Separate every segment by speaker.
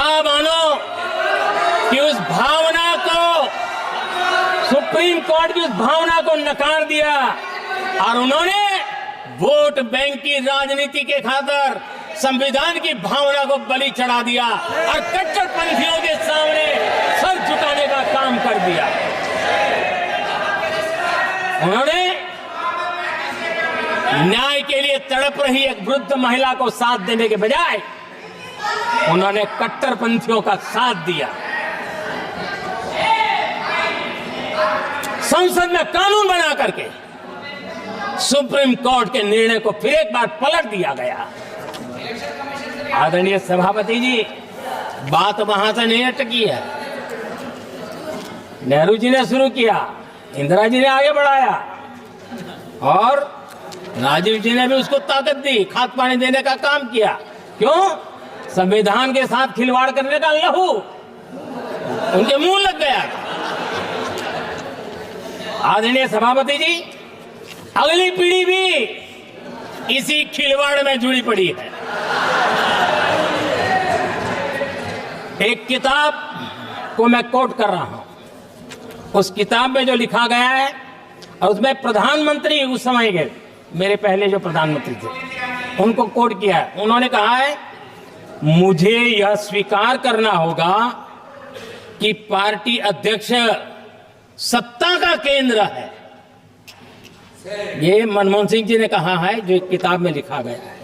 Speaker 1: कहा मानो कि उस भावना को, सुप्रीम कोर्ट की उस भावना को नकार दिया और उन्होंने वोट बैंक की राजनीति के खातिर संविधान की भावना को बलि चढ़ा दिया और कट्टरपंथियों के सामने सर झुकाने का काम कर दिया। उन्होंने न्याय के लिए तड़प रही एक वृद्ध महिला को साथ देने के बजाय उन्होंने कट्टरपंथियों का साथ दिया। संसद में कानून बना करके सुप्रीम कोर्ट के निर्णय को फिर एक बार पलट दिया गया। आदरणीय सभापति जी, बात वहां से नहीं अटकी है। नेहरू जी ने शुरू किया, इंदिरा जी ने आगे बढ़ाया और राजीव जी ने भी उसको ताकत दी, खाद पानी देने का काम किया। क्यों? संविधान के साथ खिलवाड़ करने का लहू उनके मुंह लग गया। आदरणीय सभापति जी, अगली पीढ़ी भी इसी खिलवाड़ में जुड़ी पड़ी है। एक किताब को मैं कोट कर रहा हूं। उस किताब में जो लिखा गया है और उसमें प्रधानमंत्री, उस समय के मेरे पहले जो प्रधानमंत्री थे, उनको कोट किया है। उन्होंने कहा है, मुझे यह स्वीकार करना होगा कि पार्टी अध्यक्ष सत्ता का केंद्र है। ये मनमोहन सिंह जी ने कहा है, जो एक किताब में लिखा गया है।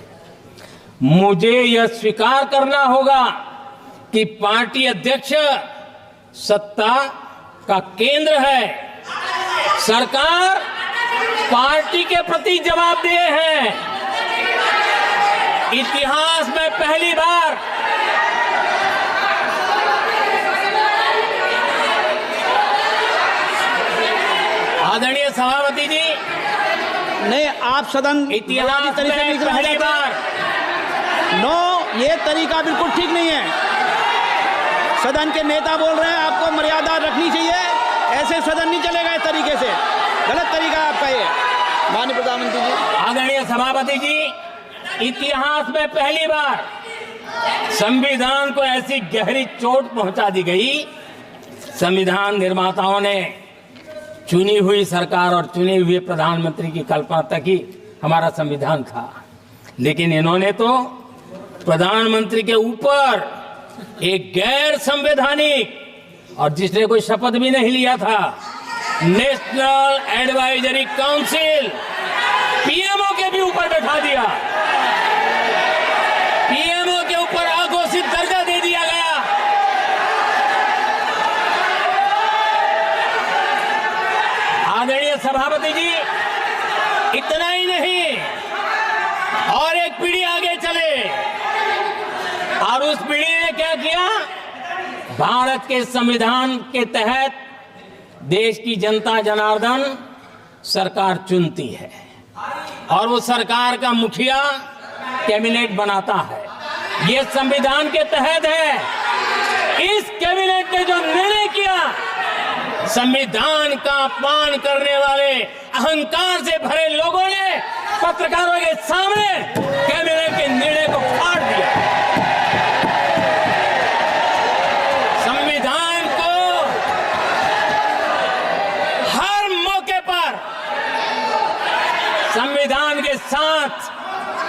Speaker 1: मुझे यह स्वीकार करना होगा कि पार्टी अध्यक्ष सत्ता का केंद्र है। सरकार पार्टी के प्रति जवाबदेह है। इतिहास में पहली बार आदरणीय सभापति जी,
Speaker 2: नहीं, आप सदन
Speaker 1: इतिहास में पहली बार
Speaker 2: नो, ये तरीका बिल्कुल ठीक नहीं है। सदन के नेता बोल रहे हैं, आपको मर्यादा रखनी चाहिए। ऐसे सदन नहीं चलेगा इस तरीके से, गलत तरीका आपका ये। माननीय प्रधानमंत्री जी,
Speaker 1: आदरणीय सभापति जी, इतिहास में पहली बार संविधान को ऐसी गहरी चोट पहुंचा दी गई। संविधान निर्माताओं ने चुनी हुई सरकार और चुने हुए प्रधानमंत्री की कल्पना तक ही हमारा संविधान था, लेकिन इन्होंने तो प्रधानमंत्री के ऊपर एक गैर संवैधानिक, और जिसने कोई शपथ भी नहीं लिया था, नेशनल एडवाइजरी काउंसिल पीएमओ के भी ऊपर बैठा दिया। पीएमओ के ऊपर अघोषित दर्जा दे दिया गया। आदरणीय सभापति जी, इतना ही नहीं, और एक पीढ़ी आगे चले और उस पीढ़ी ने क्या किया? भारत के संविधान के तहत देश की जनता जनार्दन सरकार चुनती है और वो सरकार का मुखिया कैबिनेट बनाता है। ये संविधान के तहत है। इस कैबिनेट ने जो निर्णय किया, संविधान का अपमान करने वाले अहंकार से भरे लोगों ने पत्रकारों के सामने कैबिनेट के निर्णय को फाड़ दिया। संविधान को हर मौके पर संविधान के साथ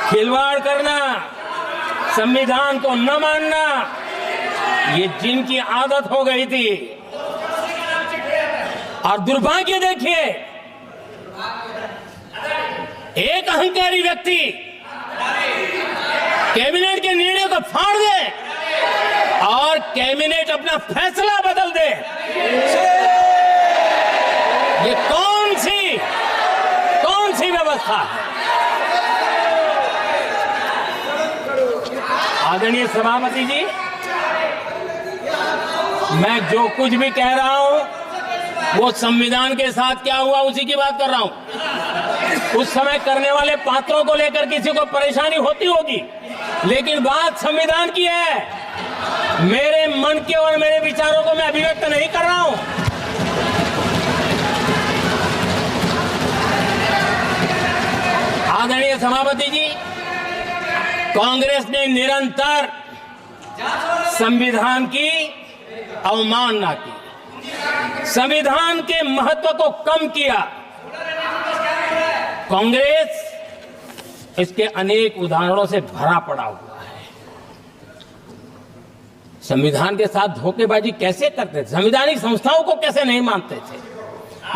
Speaker 1: खिलवाड़ करना, संविधान को न मानना, ये जिनकी आदत हो गई थी। और दुर्भाग्य देखिए, एक अहंकारी व्यक्ति कैबिनेट के निर्णय को फाड़ दे और कैबिनेट अपना फैसला बदल दे। ये कौन सी व्यवस्था है? आदरणीय सभापति जी, मैं जो कुछ भी कह रहा हूं वो संविधान के साथ क्या हुआ उसी की बात कर रहा हूं। उस समय करने वाले पात्रों को लेकर किसी को परेशानी होती होगी, लेकिन बात संविधान की है। मेरे मन के और मेरे विचारों को मैं अभिव्यक्त नहीं कर रहा हूं। आदरणीय सभापति जी, कांग्रेस ने निरंतर संविधान की अवमानना की, संविधान के महत्व को कम किया। कांग्रेस इसके अनेक उदाहरणों से भरा पड़ा हुआ है। संविधान के साथ धोखेबाजी कैसे करते थे, संवैधानिक संस्थाओं को कैसे नहीं मानते थे,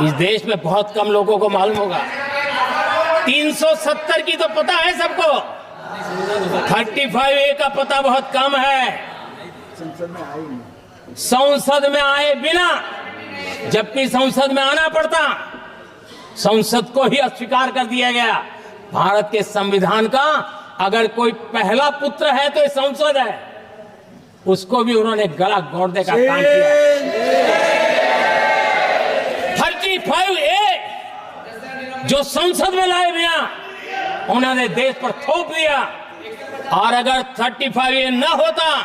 Speaker 1: इस देश में बहुत कम लोगों को मालूम होगा। 370 की तो पता है सबको, 35A का पता बहुत कम है। संसद में आए बिना, जबकि संसद में आना पड़ता, संसद को ही अस्वीकार कर दिया गया। भारत के संविधान का अगर कोई पहला पुत्र है तो ये संसद है, उसको भी उन्होंने गला घोटने का काम किया। 35A जो संसद में लाए बिना उन्होंने देश पर थोप दिया, और अगर 35A न होता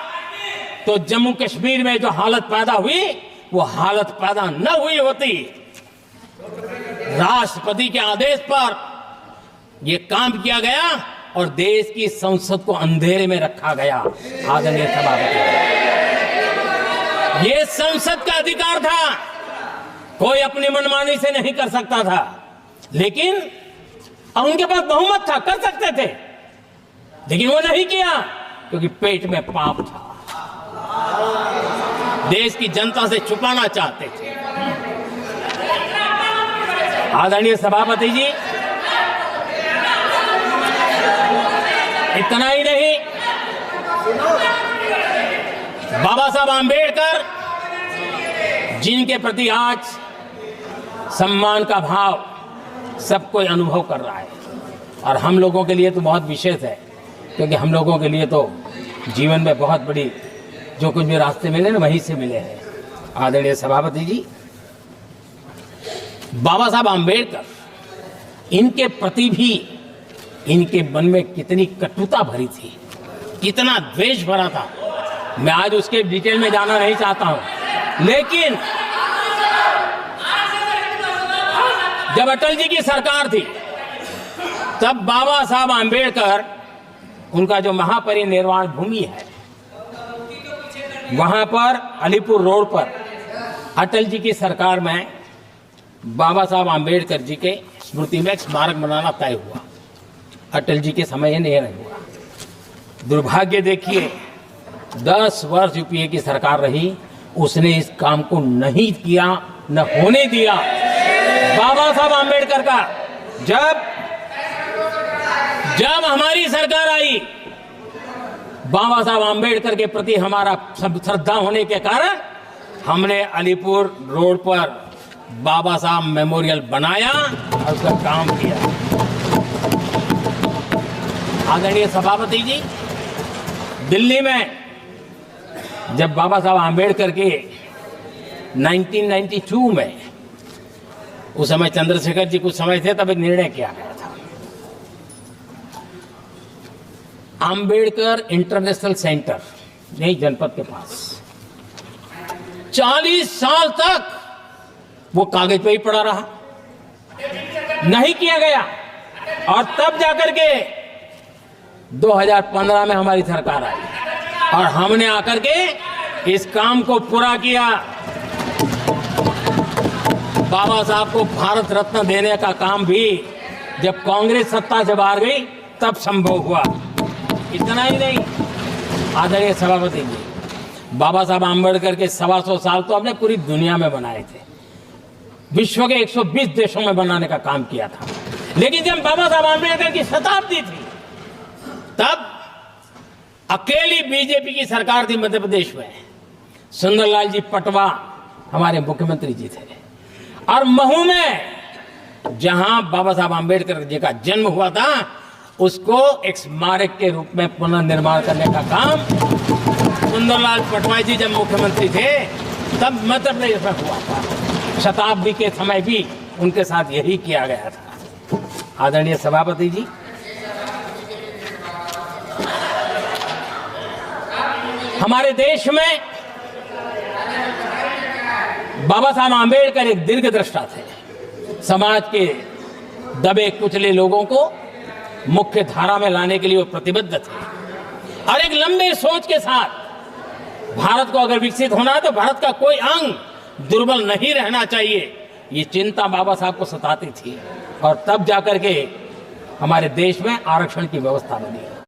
Speaker 1: तो जम्मू कश्मीर में जो हालत पैदा हुई वो हालत पैदा न हुई होती। राष्ट्रपति के आदेश पर यह काम किया गया और देश की संसद को अंधेरे में रखा गया। आदरणीय सभापति, यह संसद का अधिकार था, कोई अपनी मनमानी से नहीं कर सकता था, लेकिन उनके पास बहुमत था, कर सकते थे, लेकिन वो नहीं किया क्योंकि पेट में पाप था, देश की जनता से छुपाना चाहते थे। आदरणीय सभापति जी, इतना ही नहीं, बाबा साहब आंबेडकर जिनके प्रति आज सम्मान का भाव सब कोई अनुभव कर रहा है, और हम लोगों के लिए तो बहुत विशेष है, क्योंकि हम लोगों के लिए तो जीवन में बहुत बड़ी जो कुछ भी रास्ते मिले ना वहीं से मिले हैं। आदरणीय सभापति जी, बाबा साहब आंबेडकर, इनके प्रति भी इनके मन में कितनी कटुता भरी थी, कितना द्वेष भरा था, मैं आज उसके डिटेल में जाना नहीं चाहता हूं। लेकिन जब अटल जी की सरकार थी तब बाबा साहब आंबेडकर, उनका जो महापरिनिर्वाण भूमि है वहां पर अलीपुर रोड पर अटल जी की सरकार में बाबा साहब आंबेडकर जी के स्मृति में एक स्मारक बनाना तय हुआ। अटल जी के समय नहीं हुआ। दुर्भाग्य देखिए, 10 वर्ष यूपीए की सरकार रही, उसने इस काम को नहीं किया, न होने दिया। बाबा साहब आंबेडकर का जब हमारी सरकार आई, बाबा साहब आंबेडकर के प्रति हमारा श्रद्धा होने के कारण हमने अलीपुर रोड पर बाबा साहब मेमोरियल बनाया और उसका काम किया। आदरणीय सभापति जी, दिल्ली में जब बाबा साहब आंबेडकर के 1992 में, उस समय चंद्रशेखर जी कुछ समय थे, तब एक निर्णय किया गया था, आंबेडकर इंटरनेशनल सेंटर यही जनपद के पास 40 साल तक वो कागज पे ही पड़ा रहा, नहीं किया गया। और तब जाकर के 2015 में हमारी सरकार आई और हमने आकर के इस काम को पूरा किया। बाबा साहब को भारत रत्न देने का काम भी जब कांग्रेस सत्ता से बाहर गई तब संभव हुआ। इतना ही नहीं, आदरणीय सभापति जी, बाबा साहब आंबेडकर के 125 साल तो हमने पूरी दुनिया में बनाए थे, विश्व के 120 देशों में बनाने का काम किया था। लेकिन जब बाबा साहब आंबेडकर की शताब्दी थी तब अकेली बीजेपी की सरकार थी मध्य प्रदेश में। सुंदरलाल जी पटवा हमारे मुख्यमंत्री जी थे, और महू में जहां बाबा साहब आंबेडकर जी का जन्म हुआ था उसको एक स्मारक के रूप में पुनर्निर्माण करने का काम सुंदरलाल पटवा जी जब मुख्यमंत्री थे तब मध्य प्रदेश में हुआ था। शताब्दी के समय भी उनके साथ यही किया गया था। आदरणीय सभापति जी, हमारे देश में बाबा साहब आंबेडकर एक दीर्घदृष्टा थे। समाज के दबे कुचले लोगों को मुख्य धारा में लाने के लिए वो प्रतिबद्ध थे और एक लंबे सोच के साथ भारत को अगर विकसित होना है तो भारत का कोई अंग दुर्बल नहीं रहना चाहिए, ये चिंता बाबा साहब को सताती थी और तब जाकर के हमारे देश में आरक्षण की व्यवस्था बनी।